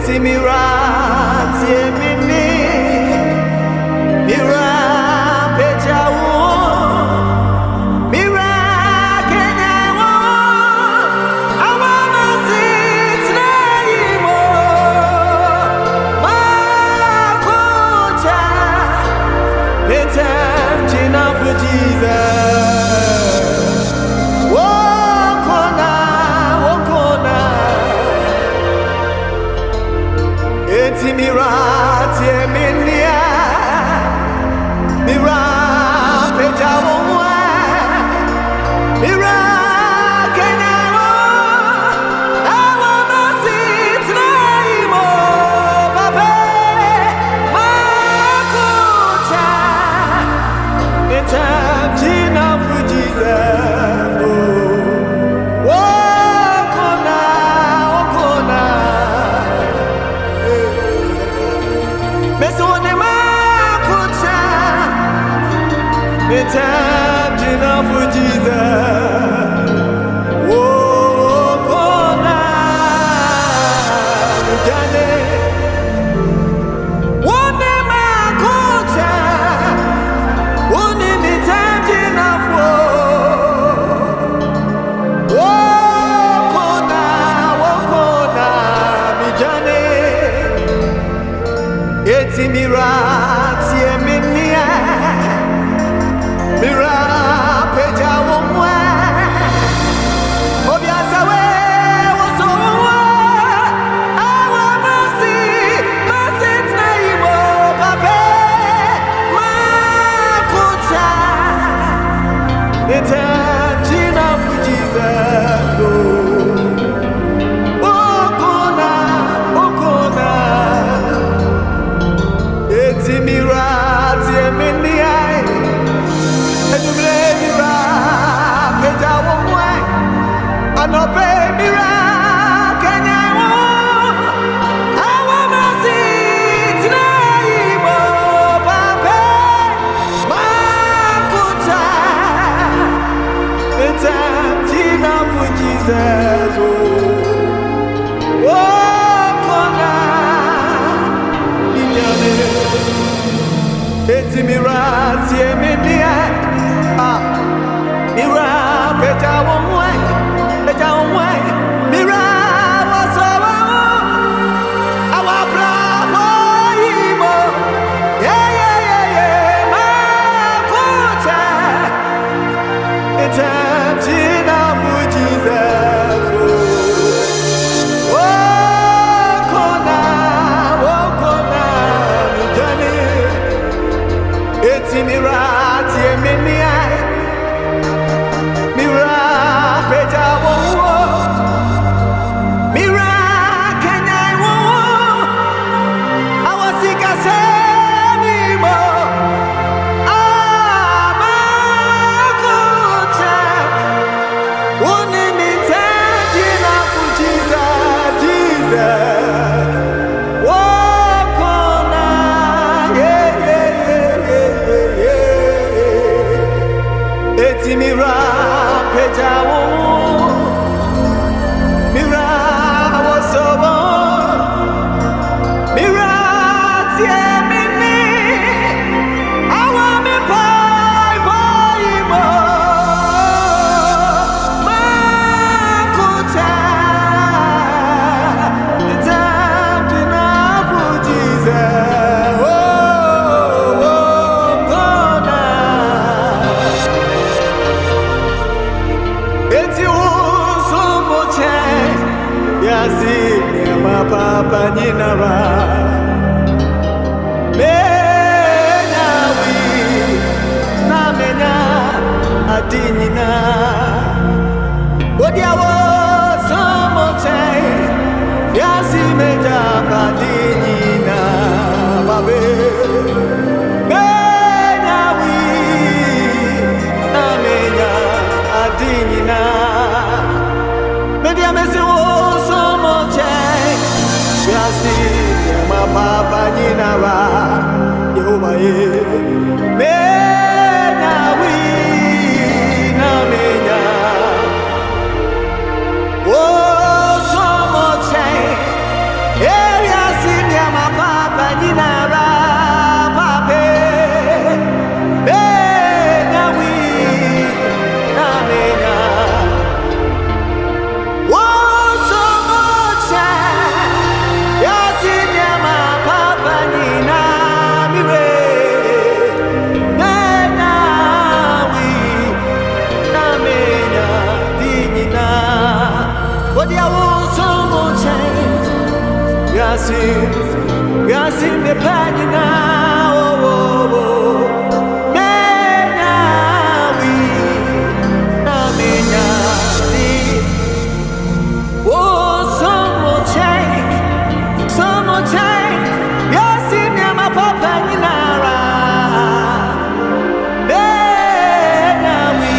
eti mirat yemini mira pejawo mira kenyawo awana sitna imo makocha metam jina for Jesus. Eti mirat yeminia mira pejawo mira kenyawo awana sitna imo babe makocha metam jina for Jesus. Time enough for Jesus. Oh, Kona, Mujane. One day, my coach, one day, me time enough for. Oh, Kona, Mujane. It's mirat, yeminia. Mira pejawo mwa obiasawe wosowo awa masit na imo pape makuta ita jina for Jesus. Okona eti mira tiemeni mira pejawo mwa anope mira kenyawo awana sitna imo pape makuta eta jina for Jesus. Oh kona inyane eti mira tiemenia mira pejawo mwa mira wasawa awa bravo imo yeah makuta it's tina for Jesus. Oh kona mijane eti mira tiemenia mira pejawo mira wasowo mira tiemini awa me pai mo makuta it's time to know for Jesus. Papa Ninava Menawi Namena Adinina Odiawo Samote Yasi Meja Padinina Babe Menawi Namena Adinina Media Messi Yasi, my papa, Ninawa, Jehovah, Menawi, Namena. Oh, so much, yeah. Yasi me panyina oh oh menya wi na menya di oh some change yasi me ma papa nyina ra menya wi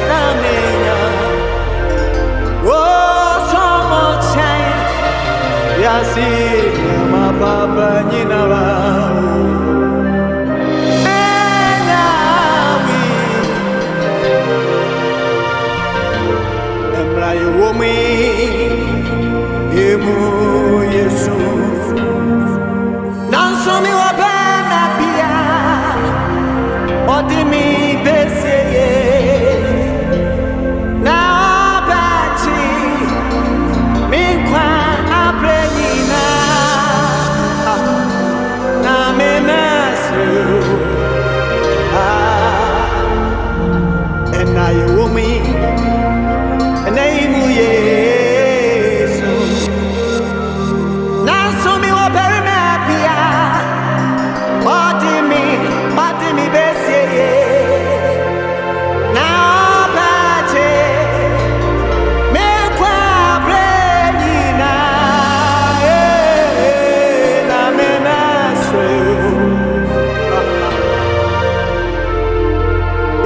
na menya oh some change yasi ma papa nyina ra menya wi emra yo mi emu yesu nanso mi wa bana bia odi mi beseye na abachi mi kwa aprenya na me nasu and I you me and I mu yesu nanso mi wa bury me apia odi mi beseye na abachi mi kwa aprenya na me nasu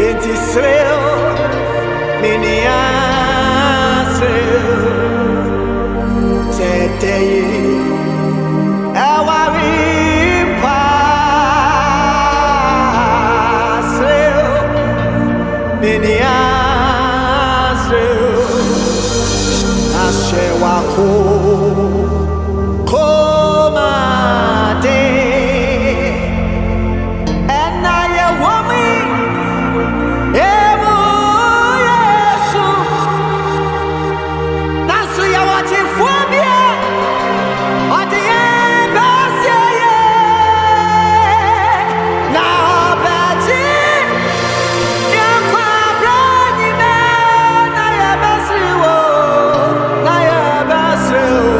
It's Israel, Miniasel, Tetei, Awarim Pasel, Miniasel, Ashewako, Komade, and I am woman. Emu Yesu, nasu ya wachifubia, odiye baseye, na obeji, yakwa branyime, na ya basiwo, na ya basiwo.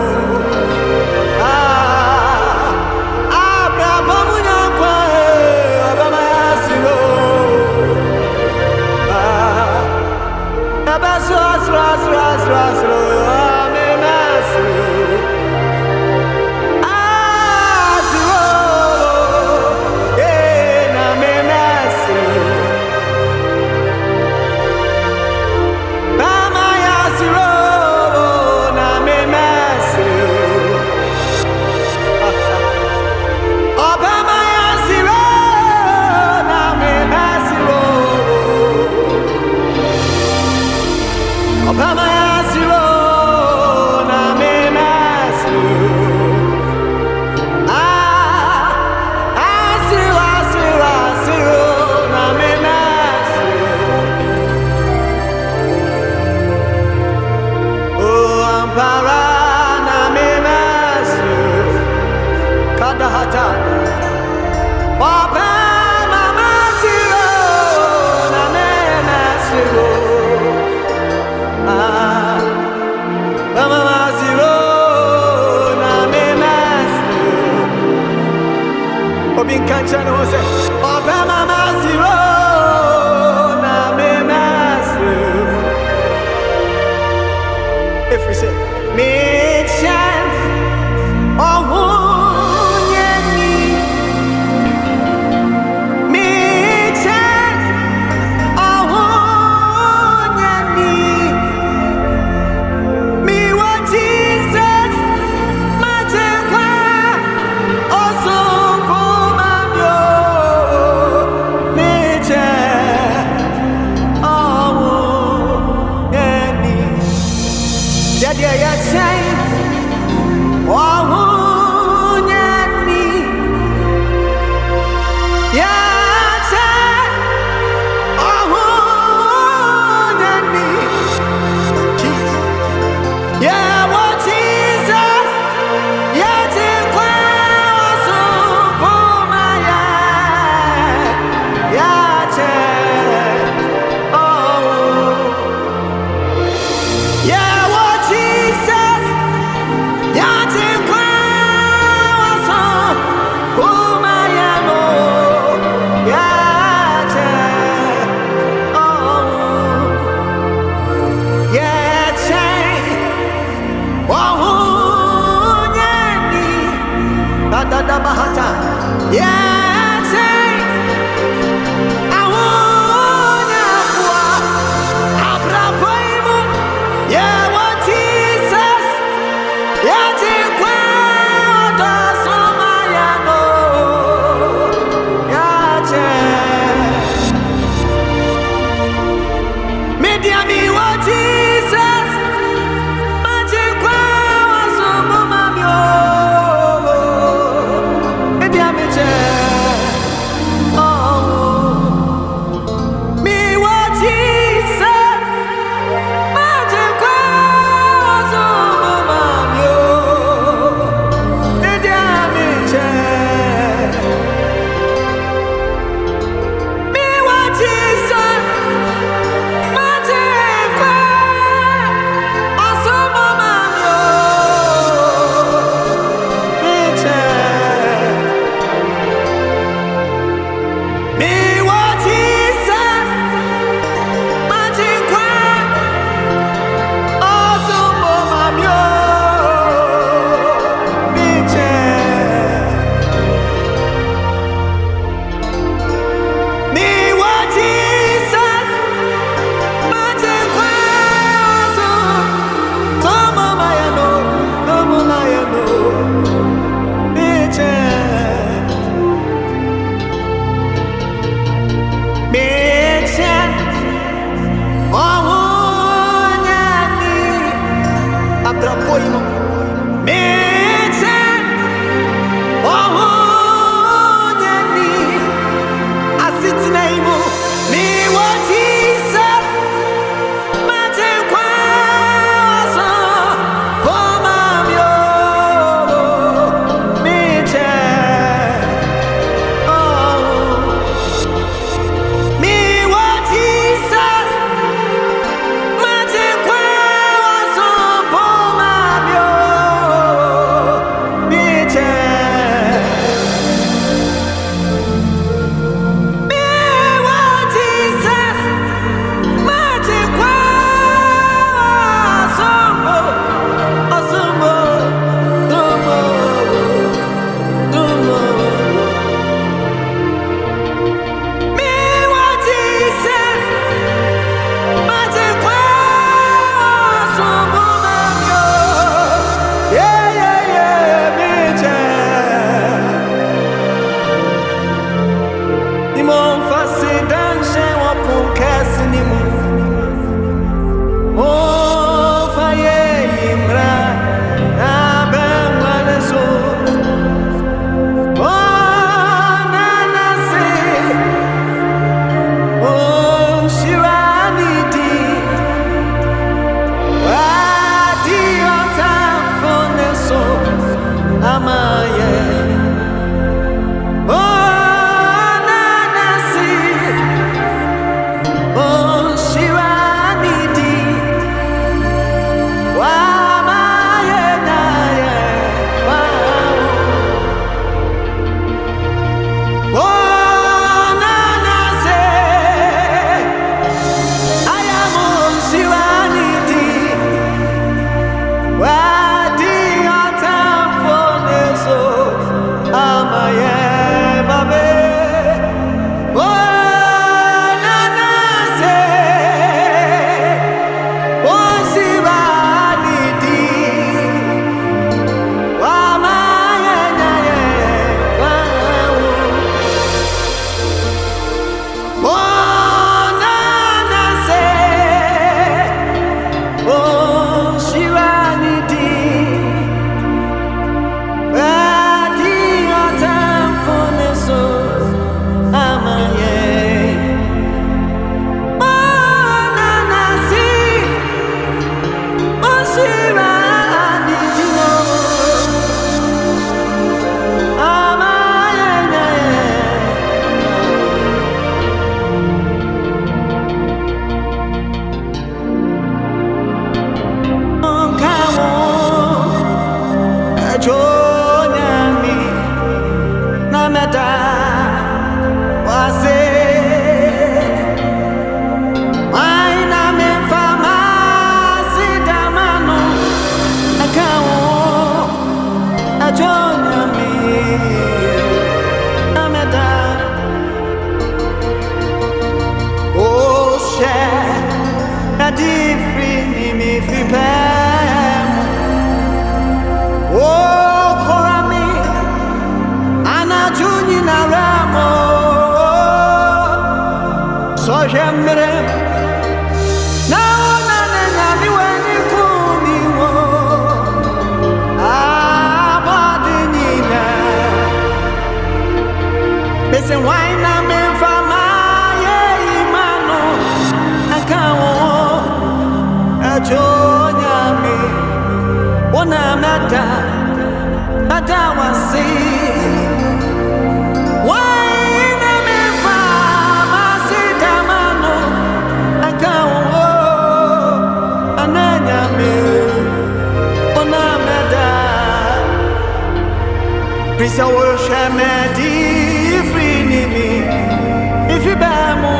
Abraham munyakwa, Obama yasiwo. Obama yasiro na me nasiro asiro na me nasiro oh ampara na me nasiro kadahata Obama masiro na me nasiro Mama zero na me nasiro Obin kancha no se Oba mama zero na me nasiro If we say me chance oh nyeni me chance oh nyeni me what Jesus matekwa oso komamyo Ajonyami Ameda Oh share Nadifri Nimi Fipem Oh Korami Anajuni Naramo So Yamrem Listen, why not me for my mano? I can't join me. One I'm not done. I was see. Why not me for my city mano? I can't ananya me. One I'm not done. Please worship me. If you bear more